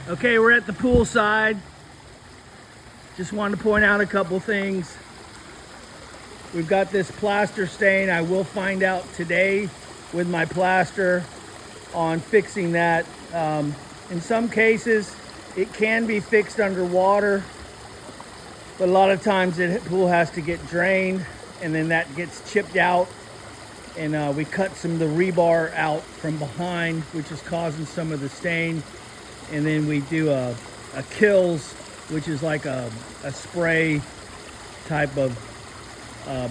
Okay, we're at the pool side. Just wanted to point out a couple things. We've got this plaster stain. I will find out today with my plaster on fixing that. In some cases, it can be fixed underwater, but a lot of times the pool has to get drained and then that gets chipped out. And we cut some of the rebar out from behind, which is causing some of the stain. And then we do a kills, which is like a spray type of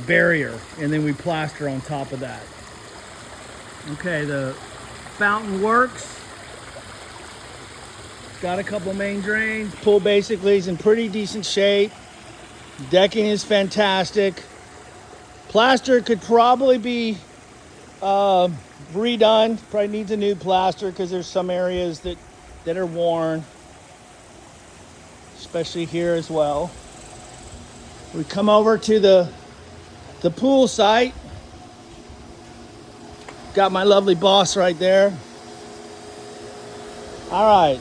barrier. And then we plaster on top of that. Okay, the fountain works. It's got a couple main drains. Pool basically is in pretty decent shape. Decking is fantastic. Plaster could probably be redone. Probably needs a new plaster because there's some areas that are worn, especially here as well. We come over to the pool site. Got my lovely boss right there. All right,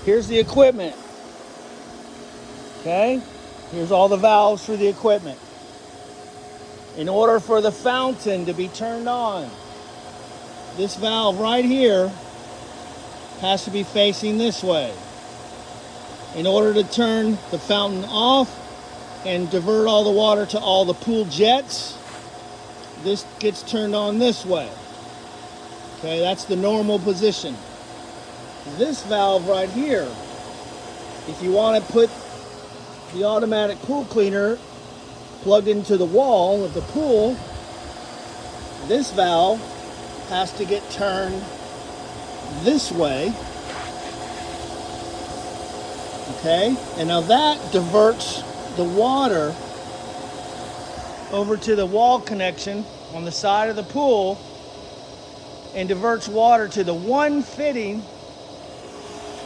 here's the equipment. Okay, here's all the valves for the equipment. In order for the fountain to be turned on, this valve right here has to be facing this way. In order to turn the fountain off and divert all the water to all the pool jets, this gets turned on this way. Okay, that's the normal position. This valve right here, if you want to put the automatic pool cleaner plugged into the wall of the pool, this valve has to get turned this way. Okay, and now that diverts the water over to the wall connection on the side of the pool and diverts water to the one fitting,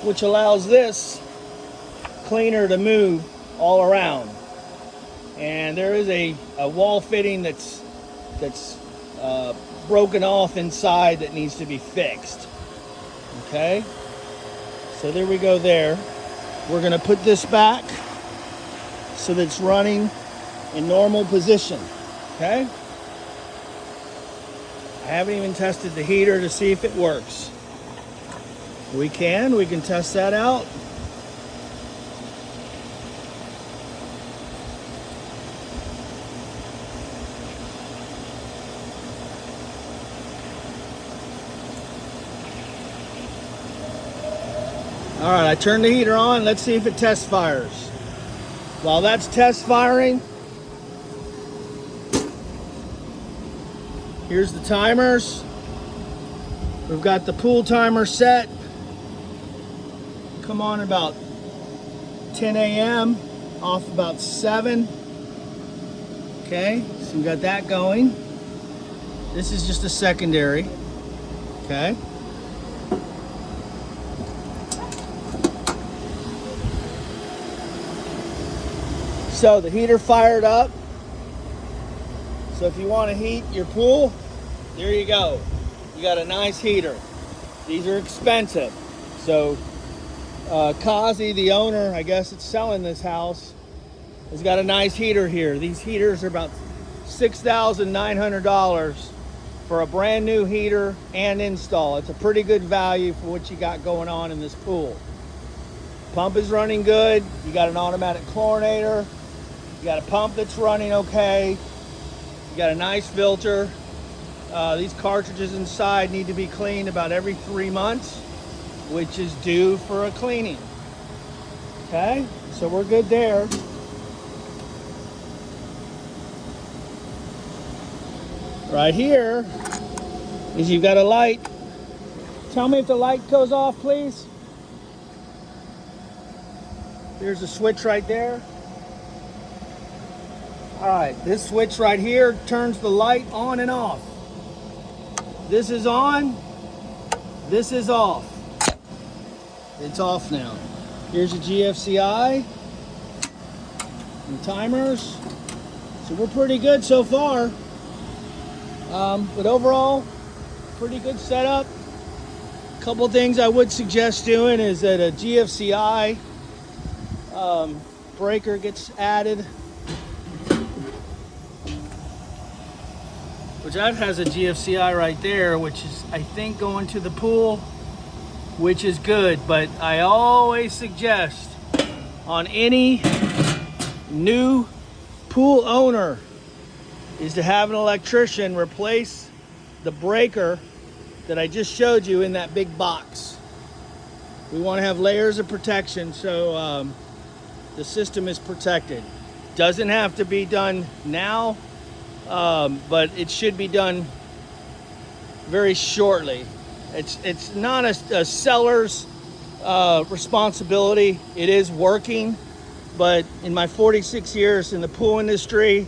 which allows this cleaner to move all around. And there is a wall fitting that's broken off inside that needs to be fixed. Okay, so there we go there. We're going to put this back so that it's running in normal position. Okay, I haven't even tested the heater to see if it works. We can test that out. All right, I turned the heater on. Let's see if it test fires. While that's test firing, here's the timers. We've got the pool timer set. Come on about 10 a.m., off about 7. Okay, so we got that going. This is just a secondary. Okay. So the heater fired up. So if you want to heat your pool, there you go. You got a nice heater. These are expensive. So Kazi, the owner, I guess it's selling this house, has got a nice heater here. These heaters are about $6,900 for a brand new heater and install. It's a pretty good value for what you got going on in this pool. Pump is running good. You got an automatic chlorinator. You got a pump that's running okay. You got a nice filter. These cartridges inside need to be cleaned about every 3 months, which is due for a cleaning. Okay, so we're good there. Right here is you've got a light. Tell me if the light goes off, please. There's a switch right there. All right, this switch right here turns the light on and off. This is on, this is off. It's off now. Here's a GFCI and timers. So we're pretty good so far. But overall, pretty good setup. Couple things I would suggest doing is that a GFCI breaker gets added, which that has a GFCI right there, which is, I think, going to the pool, which is good. But I always suggest on any new pool owner is to have an electrician replace the breaker that I just showed you in that big box. We want to have layers of protection so the system is protected. Doesn't have to be done now, but it should be done very shortly. It's not a seller's responsibility. It is working, but in my 46 years in the pool industry,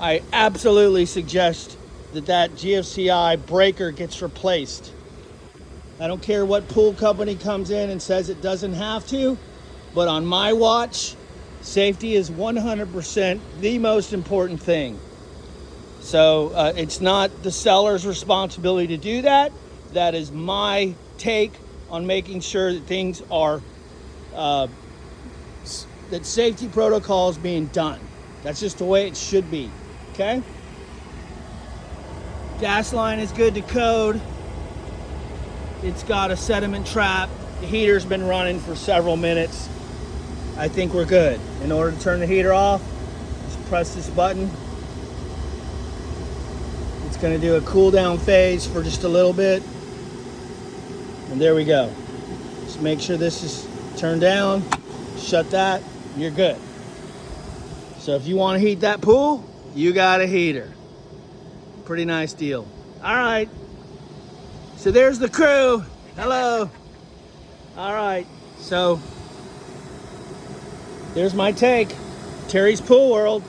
I absolutely suggest that GFCI breaker gets replaced. I don't care what pool company comes in and says it doesn't have to, but on my watch, safety is 100% the most important thing. So it's not the seller's responsibility to do that. That is my take on making sure that things are, that safety protocol is being done. That's just the way it should be, okay? Gas line is good to code. It's got a sediment trap. The heater's been running for several minutes. I think we're good. In order to turn the heater off, just press this button. It's going to do a cool down phase for just a little bit. And there we go. Just make sure this is turned down. Shut that. You're good. So if you want to heat that pool, you got a heater. Pretty nice deal. All right. So there's the crew. Hello. All right. So there's my take. Terry's Pool World.